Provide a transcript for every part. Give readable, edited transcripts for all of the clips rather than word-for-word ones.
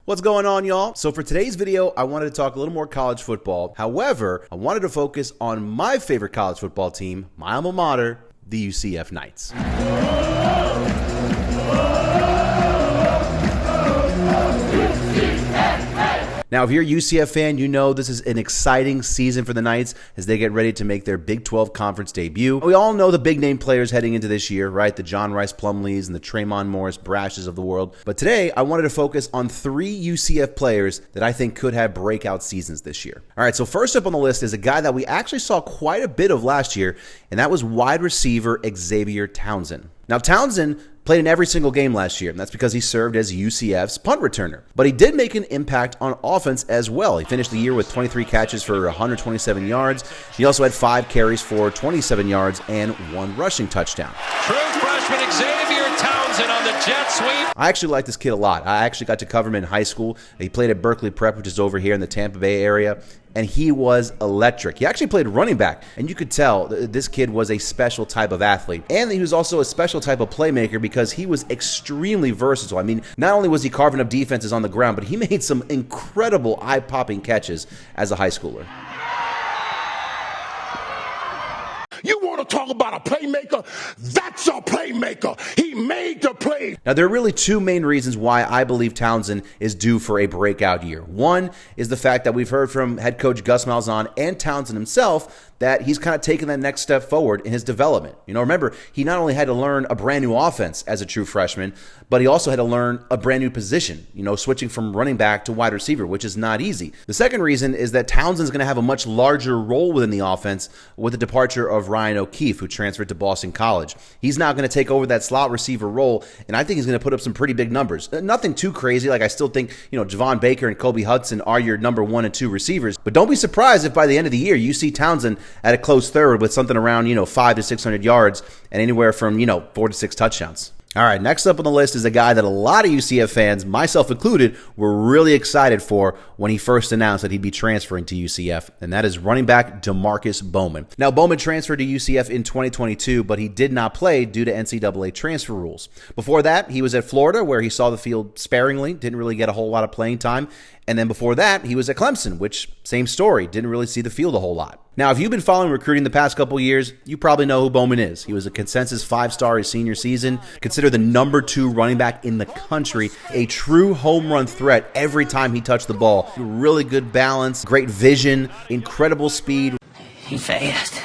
What's going on, y'all? So for today's video, I wanted to talk a little more college football. However, I wanted to focus on my favorite college football team, my alma mater, the UCF Knights. Now, if you're a UCF fan, you know this is an exciting season for the Knights as they get ready to make their Big 12 conference debut. We all know the big name players heading into this year, right? The John Rice Plumlees and the Traymon Morris Brashes of the world. But today, I wanted to focus on 3 UCF players that I think could have breakout seasons this year. All right, so first up on the list is a guy that we actually saw quite a bit of last year, and that was wide receiver Xavier Townsend. Now, Townsend played in every single game last year, and that's because he served as UCF's punt returner. But he did make an impact on offense as well. He finished the year with 23 catches for 127 yards. He also had 5 carries for 27 yards and 1 rushing touchdown. True freshman Xavier Townsend on the jet sweep. I actually like this kid a lot. I actually got to cover him in high school. He played at Berkeley Prep, which is over here in the Tampa Bay area, and he was electric. He actually played running back, and you could tell this kid was a special type of athlete. And he was also a special type of playmaker because he was extremely versatile. I mean, not only was he carving up defenses on the ground, but he made some incredible eye-popping catches as a high schooler. You want to talk about a playmaker? That's a playmaker. He made the play. Now, there are really 2 main reasons why I believe Townsend is due for a breakout year. One is the fact that we've heard from head coach Gus Malzahn and Townsend himself that he's kind of taken that next step forward in his development. You know, remember, he not only had to learn a brand new offense as a true freshman, but he also had to learn a brand new position, you know, switching from running back to wide receiver, which is not easy. The second reason is that Townsend's going to have a much larger role within the offense with the departure of Ryan O'Keefe, who transferred to Boston College. He's now going to take over that slot receiver role, and I think he's going to put up some pretty big numbers. Nothing too crazy. Like, I still think, you know, Javon Baker and Kobe Hudson are your number 1 and 2 receivers, but don't be surprised if by the end of the year you see Townsend at a close third with something around, 500 to 600 yards and anywhere from, 4 to 6 touchdowns. All right, next up on the list is a guy that a lot of UCF fans, myself included, were really excited for when he first announced that he'd be transferring to UCF, and that is running back DeMarcus Bowman. Now, Bowman transferred to UCF in 2022, but he did not play due to NCAA transfer rules. Before that, he was at Florida, where he saw the field sparingly, didn't really get a whole lot of playing time. And then before that, he was at Clemson, which, same story, didn't really see the field a whole lot. Now, if you've been following recruiting the past couple years, you probably know who Bowman is. He was a consensus 5-star his senior season, considered the number 2 running back in the country, a true home run threat every time he touched the ball. Really good balance, great vision, incredible speed. He's fast.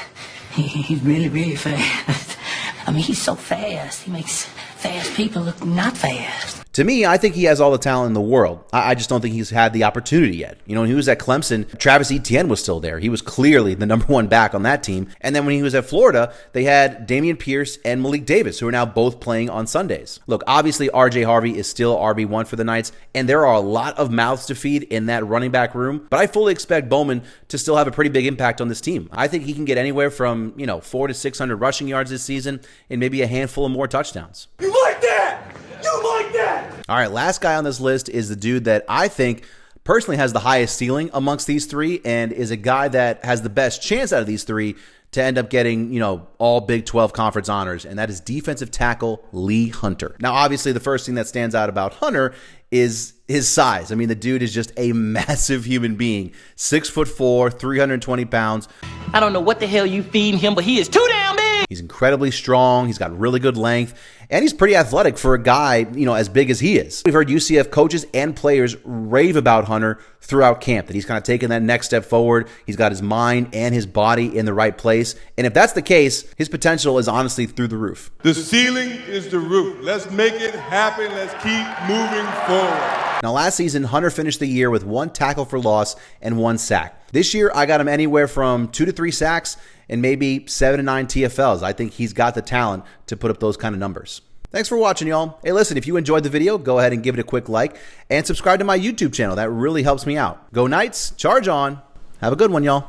He's really, really fast. I mean, he's so fast. He makes fast people look not fast. To me, I think he has all the talent in the world. I just don't think he's had the opportunity yet. When he was at Clemson, Travis Etienne was still there. He was clearly the number 1 back on that team. And then when he was at Florida, they had Damian Pierce and Malik Davis, who are now both playing on Sundays. Look, obviously, RJ Harvey is still RB1 for the Knights, and there are a lot of mouths to feed in that running back room. But I fully expect Bowman to still have a pretty big impact on this team. I think he can get anywhere from, 4 to 600 rushing yards this season and maybe a handful of more touchdowns. You like that? You like that? All right, last guy on this list is the dude that I think personally has the highest ceiling amongst these 3 and is a guy that has the best chance out of these 3 to end up getting, all Big 12 conference honors, and that is defensive tackle Lee Hunter. Now, obviously, the first thing that stands out about Hunter is his size. I mean, the dude is just a massive human being. 6'4", 320 pounds. I don't know what the hell you feeding him, but he is too damn big. He's incredibly strong. He's got really good length, and he's pretty athletic for a guy, as big as he is. We've heard UCF coaches and players rave about Hunter throughout camp, that he's kind of taken that next step forward. He's got his mind and his body in the right place. And if that's the case, his potential is honestly through the roof. The ceiling is the roof. Let's make it happen. Let's keep moving forward. Now, last season, Hunter finished the year with 1 tackle for loss and 1 sack. This year, I got him anywhere from 2 to 3 sacks and maybe 7 to 9 TFLs. I think he's got the talent to put up those kind of numbers. Thanks for watching, y'all. Hey, listen, if you enjoyed the video, go ahead and give it a quick like and subscribe to my YouTube channel. That really helps me out. Go Knights, charge on. Have a good one, y'all.